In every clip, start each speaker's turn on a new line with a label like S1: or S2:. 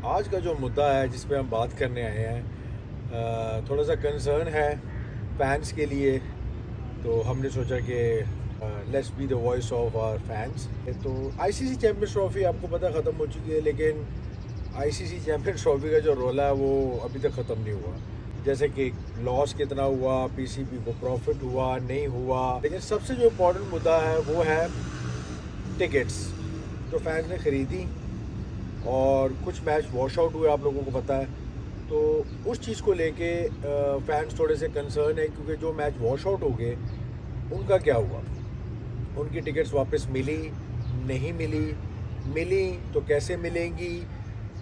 S1: आज का जो मुद्दा है जिस पे हम बात करने आए हैं, थोड़ा सा कंसर्न है फैंस के लिए। तो हमने सोचा कि let's be the voice of our fans. तो आईसीसी चैम्पियंस ट्रॉफी आपको पता ख़त्म हो चुकी है, लेकिन आईसीसी चैम्पियंस ट्रॉफी का जो रोला है वो अभी तक ख़त्म नहीं हुआ। जैसे कि लॉस कितना हुआ, पीसीबी को प्रॉफिट हुआ नहीं हुआ, लेकिन सबसे जो इम्पोर्टेंट मुद्दा है वो है टिकट्स जो फैंस ने ख़रीदी और कुछ मैच वॉश आउट हुए, आप लोगों को पता है। तो उस चीज़ को लेके फैंस थोड़े से कंसर्न है, क्योंकि जो मैच वॉश आउट हो गए उनका क्या हुआ, उनकी टिकट्स वापस मिली नहीं मिली, मिली तो कैसे मिलेंगी,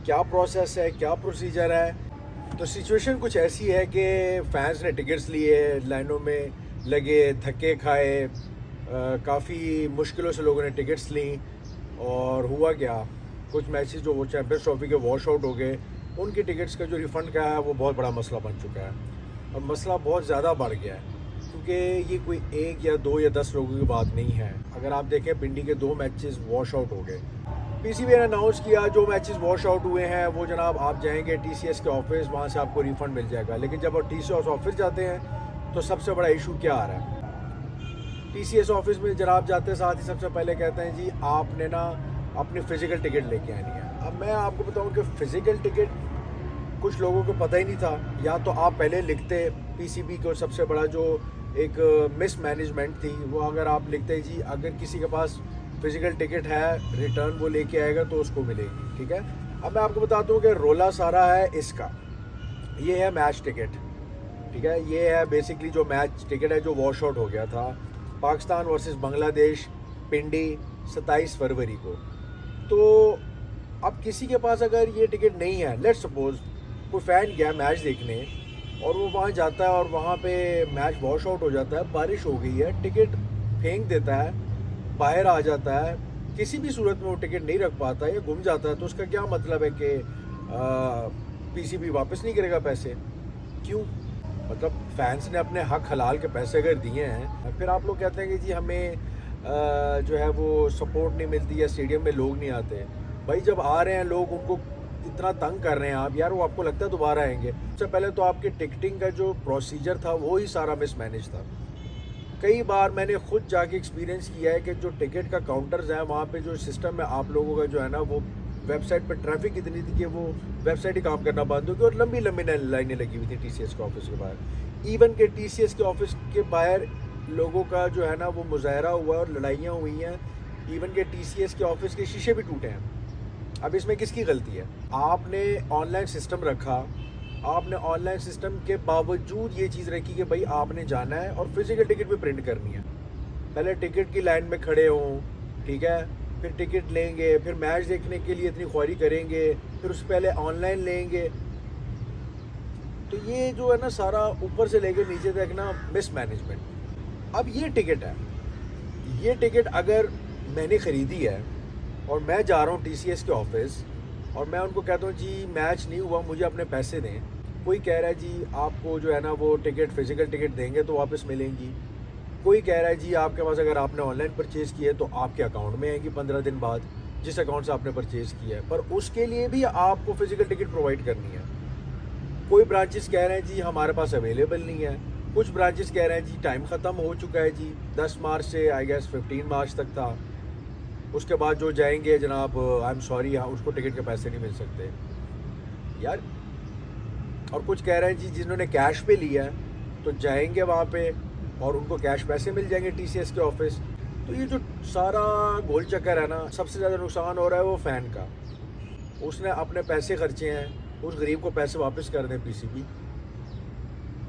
S1: क्या प्रोसेस है, क्या प्रोसीजर है। तो सिचुएशन कुछ ऐसी है कि फैंस ने टिकट्स लिए, लाइनों में लगे, धक्के खाए, काफ़ी मुश्किलों से लोगों ने टिकट्स ली। और हुआ क्या, कुछ मैचेस जो वो चैम्पियंस ट्रॉफी के वॉश आउट हो गए, उनकी टिकट्स का जो रिफ़ंड का है वो बहुत बड़ा मसला बन चुका है, और मसला बहुत ज़्यादा बढ़ गया है, क्योंकि ये कोई एक या दो या 10 लोगों की बात नहीं है। अगर आप देखें, पिंडी के 2 मैचेस वॉश आउट हो गए। पीसीबी ने अनाउंस किया जो मैचेस वॉश आउट हुए हैं वो जनाब आप जाएंगे टीसीएस के ऑफिस, वहाँ से आपको रिफ़ंड मिल जाएगा। लेकिन जब आप टीसीएस ऑफिस जाते हैं तो सबसे बड़ा इशू क्या आ रहा है, टीसीएस ऑफिस में जनाब जाते साथ ही सबसे पहले कहते हैं जी आपने ना अपनी फ़िज़िकल टिकट लेके आनी है। अब मैं आपको बताऊं कि फ़िज़िकल टिकट कुछ लोगों को पता ही नहीं था, या तो आप पहले लिखते, पीसीबी को सबसे बड़ा जो एक मिस मैनेजमेंट थी वो, अगर आप लिखते जी अगर किसी के पास फ़िज़िकल टिकट है रिटर्न वो लेके आएगा तो उसको मिलेगी, ठीक है। अब मैं आपको बताता हूँ कि रोला सारा है इसका, ये है मैच टिकट, ठीक है। ये है बेसिकली जो मैच टिकट है जो वॉश आउट हो गया था, पाकिस्तान वर्सेस बांग्लादेश, पिंडी 27 फरवरी को। तो अब किसी के पास अगर ये टिकट नहीं है, लेट्स सपोज कोई फ़ैन गया मैच देखने और वो वहाँ जाता है और वहाँ पे मैच वॉश आउट हो जाता है, बारिश हो गई है, टिकट फेंक देता है, बाहर आ जाता है, किसी भी सूरत में वो टिकट नहीं रख पाता या गुम जाता है, तो उसका क्या मतलब है कि पीसीबी वापस नहीं करेगा पैसे? क्यों? मतलब फैंस ने अपने हक हलाल के पैसे अगर दिए हैं, फिर आप लोग कहते हैं कि जी हमें जो है वो सपोर्ट नहीं मिलती या स्टेडियम में लोग नहीं आते। भाई जब आ रहे हैं लोग, उनको इतना तंग कर रहे हैं आप, यार वो आपको लगता है दोबारा आएंगे? सबसे पहले तो आपके टिकटिंग का जो प्रोसीजर था वो ही सारा मिसमैनेज था। कई बार मैंने खुद जाके एक्सपीरियंस किया है कि जो टिकट का काउंटर्स हैं वहाँ पे जो सिस्टम है आप लोगों का जो है ना, वो वेबसाइट पर ट्रैफिक इतनी थी कि वो वेबसाइट ही काम करना बंद हो गई, और लंबी लंबी लाइनें लगी हुई थी टीसीएस के ऑफिस के बाहर। इवन के टीसीएस के ऑफिस के बाहर लोगों का जो है ना वो मुजाहरा हुआ और लड़ाइयाँ हुई हैं। इवन के टीसीएस के ऑफिस के शीशे भी टूटे हैं। अब इसमें किसकी गलती है? आपने ऑनलाइन सिस्टम रखा, आपने ऑनलाइन सिस्टम के बावजूद ये चीज़ रखी कि भाई आपने जाना है और फिज़िकल टिकट भी प्रिंट करनी है। पहले टिकट की लाइन में खड़े हों, ठीक है, फिर टिकट लेंगे, फिर मैच देखने के लिए इतनी ख्वारी करेंगे, फिर उससे पहले ऑनलाइन लेंगे। तो ये जो है ना सारा ऊपर से लेकर नीचे तक ना मिसमैनेजमेंट। अब ये टिकट है, ये टिकट अगर मैंने ख़रीदी है और मैं जा रहा हूँ टीसीएस के ऑफिस और मैं उनको कहता हूँ जी मैच नहीं हुआ, मुझे अपने पैसे दें, कोई कह रहा है जी आपको जो है ना वो टिकट फ़िज़िकल टिकट देंगे तो वापस मिलेंगी, कोई कह रहा है जी आपके पास अगर आपने ऑनलाइन परचेज़ किया है तो आपके अकाउंट में आएगी 15 दिन बाद, जिस अकाउंट से आपने परचेज़ किया है, पर उसके लिए भी आपको फ़िज़िकल टिकट प्रोवाइड करनी है। कोई ब्रांचेस कह रहे हैं जी हमारे पास अवेलेबल नहीं है, कुछ ब्रांचेस कह रहे हैं जी टाइम ख़त्म हो चुका है जी, 10 मार्च से आई गेस 15 मार्च तक था, उसके बाद जो जाएंगे जनाब आई एम सॉरी यहाँ उसको टिकट के पैसे नहीं मिल सकते यार। और कुछ कह रहे हैं जी जिन्होंने कैश पे लिया है तो जाएंगे वहाँ पे और उनको कैश पैसे मिल जाएंगे टीसीएस के ऑफिस। तो ये जो सारा गोल चक्कर है ना, सबसे ज़्यादा नुकसान हो रहा है वो फ़ैन का। उसने अपने पैसे खर्चे हैं, उस गरीब को पैसे वापस कर दें पीसीबी।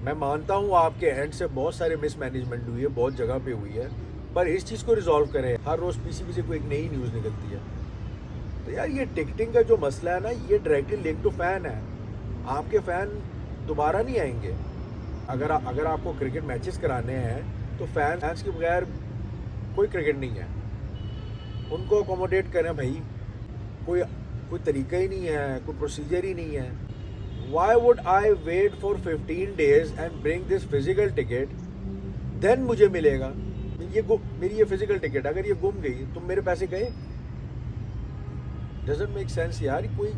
S1: मैं मानता हूँ आपके एंड से बहुत सारे मिसमैनेजमेंट हुई है, बहुत जगह पे हुई है, पर इस चीज़ को रिजॉल्व करें। हर रोज़ पीसीबी से कोई एक नई न्यूज़ निकलती है। तो यार ये टिकटिंग का जो मसला है ना, ये डायरेक्टली लिंक टू फ़ैन है। आपके फ़ैन दोबारा नहीं आएंगे। अगर आपको क्रिकेट मैचेस कराने हैं तो फैंस के बगैर कोई क्रिकेट नहीं है, उनको अकोमोडेट करें भाई। कोई कोई तरीका ही नहीं है, कोई प्रोसीजर ही नहीं है। Why would I wait for 15 days and bring this physical ticket? Then मुझे मिलेगा मेरी ये फिजिकल टिकट अगर ये गुम गई तो मेरे पैसे गए। डजंट मेक सेंस यार। कोई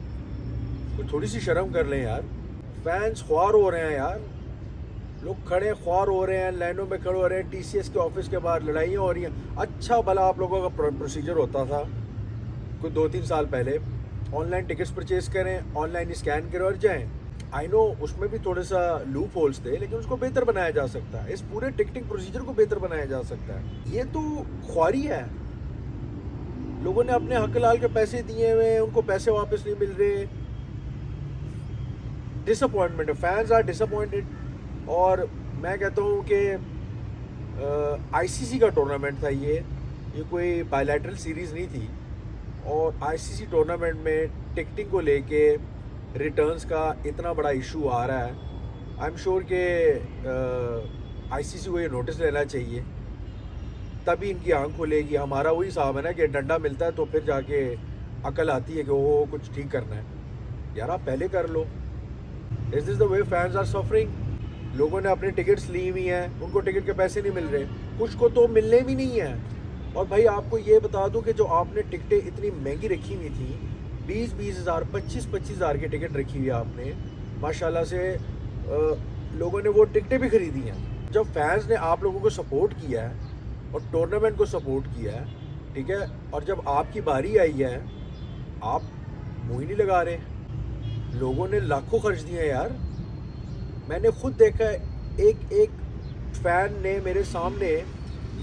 S1: तो थोड़ी सी शर्म कर लें यार। फैंस ख्वार हो रहे हैं यार, लोग खड़े ख्वार हो रहे हैं, लाइनों में खड़े हो रहे हैं, टीसीएस के ऑफिस के बाहर लड़ाइयाँ हो रही हैं। अच्छा भला आप लोगों का प्रोसीजर होता था कुछ 2-3 साल पहले, ऑनलाइन टिकट्स परचेज करें, ऑनलाइन स्कैन करें और जाएं। आई नो उसमें भी थोड़े सा लूप होल्स थे, लेकिन उसको बेहतर बनाया जा सकता है। इस पूरे टिकटिंग प्रोसीजर को बेहतर बनाया जा सकता है। ये तो ख्वारी है। लोगों ने अपने हक लाल के पैसे दिए हुए, उनको पैसे वापस नहीं मिल रहे। डिसअपॉइंटमेंट है, फैंस आर डिसअपॉइंटेड। और मैं कहता हूँ कि आईसीसी का टूर्नामेंट था ये कोई बायलैटरल सीरीज़ नहीं थी। और आईसीसी टूर्नामेंट में टिकटिंग को लेके रिटर्न्स का इतना बड़ा इशू आ रहा है। आई एम श्योर कि आईसीसी को ये नोटिस लेना चाहिए, तभी इनकी आंख खुलेगी। हमारा वही हिसाब है ना कि डंडा मिलता है तो फिर जाके अकल आती है कि वो कुछ ठीक करना है। यार आप पहले कर लो। Is this the way fans are suffering? लोगों ने अपनी टिकट्स ली हुई हैं, उनको टिकट के पैसे नहीं मिल रहे, कुछ को तो मिलने भी नहीं है। और भाई आपको ये बता दूं कि जो आपने टिकटें इतनी महंगी रखी हुई थी, 20-20 हज़ार, 25-25 हज़ार की टिकट रखी हुई है आपने, माशाल्लाह से लोगों ने वो टिकटें भी खरीदी हैं। जब फैंस ने आप लोगों को सपोर्ट किया है और टूर्नामेंट को सपोर्ट किया है, ठीक है, और जब आपकी बारी आई है आप मुँह ही नहीं लगा रहे। लोगों ने लाखों खर्च दिए हैं यार। मैंने खुद देखा है, एक फैन ने मेरे सामने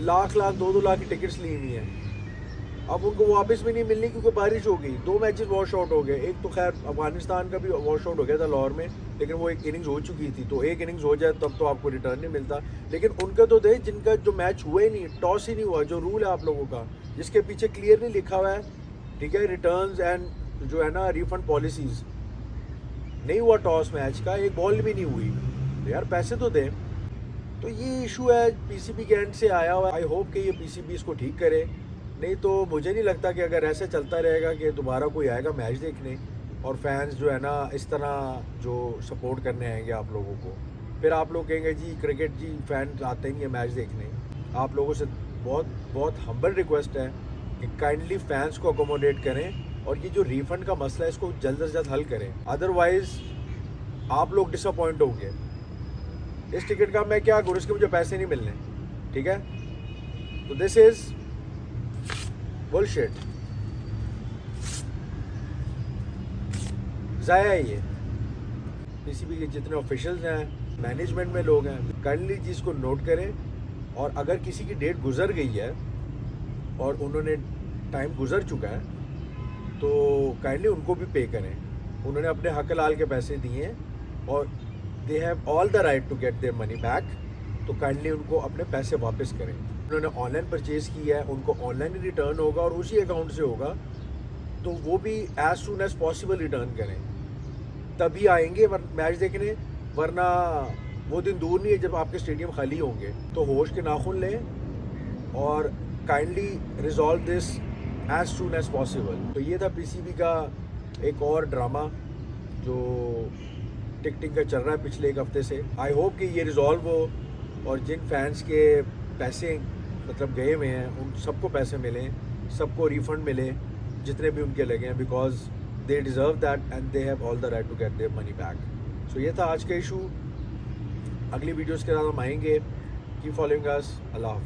S1: लाख 2-2 लाख की टिकट्स ली हुई हैं। अब उनको वापस भी नहीं मिलनी क्योंकि बारिश हो गई। 2 मैचेस वॉश आउट हो गए। एक तो खैर अफगानिस्तान का भी वॉश आउट हो गया था लाहौर में, लेकिन वो एक इनिंग्स हो चुकी थी, तो एक इनिंग्स हो जाए तब तो आपको रिटर्न नहीं मिलता। लेकिन उनका तो दे जिनका जो मैच हुआ ही नहीं, टॉस ही नहीं हुआ, जो रूल है आप लोगों का, जिसके पीछे क्लियरली लिखा हुआ है, ठीक है, रिटर्न्स एंड जो है ना रिफंड पॉलिसीज़, नहीं हुआ टॉस मैच का, एक बॉल भी नहीं हुई, तो यार पैसे तो दें। तो ये इशू है पीसीबी के एंड से आया हुआ। आई होप कि ये पीसीबी इसको ठीक करे, नहीं तो मुझे नहीं लगता कि अगर ऐसे चलता रहेगा कि दोबारा कोई आएगा मैच देखने और फैंस जो है ना इस तरह जो सपोर्ट करने आएंगे आप लोगों को। फिर आप लोग कहेंगे जी क्रिकेट जी फैन आते नहीं है मैच देखने। आप लोगों से बहुत बहुत हम्बल रिक्वेस्ट है कि काइंडली फैंस को अकोमोडेट करें और ये जो रिफ़ंड का मसला है इसको जल्द से जल्द हल करें, अदरवाइज़ आप लोग डिसअपॉइंट होंगे। इस टिकट का मैं क्या करूँ, इसके मुझे पैसे नहीं मिलने, ठीक है। तो दिस इज़ बुलशिट, ज़ाया है ये। पीसीबी के जितने ऑफिशियल्स हैं, मैनेजमेंट में लोग हैं, काइंडली चीज़ को नोट करें। और अगर किसी की डेट गुजर गई है और उन्होंने टाइम गुजर चुका है तो काइंडली उनको भी पे करें। उन्होंने अपने हक लाल के पैसे दिए और they have all the right to get their money back, तो काइंडली उनको अपने पैसे वापस करें। उन्होंने ऑनलाइन परचेज़ किया है, उनको ऑनलाइन ही रिटर्न होगा और उसी अकाउंट से होगा, तो वो भी as soon as possible return करें, तभी आएंगे मैच देखने। वरना वो दिन दूर नहीं है जब आपके स्टेडियम खाली होंगे। तो होश के नाखून लें और kindly resolve this as soon as possible. तो ये था पीसीबी का एक और ड्रामा जो टिकटिंग का चल रहा है पिछले एक हफ्ते से। आई होप कि ये रिजॉल्व हो और जिन फैंस के पैसे मतलब गए हुए हैं उन सबको पैसे मिलें, सबको रिफ़ंड मिले जितने भी उनके लगे हैं, because they deserve that and they have all the right to get their money back. So ये था आज का इशू। अगली वीडियोज़ के साथ हम आएंगे। Keep following us. अल्लाह हाफ़िज़।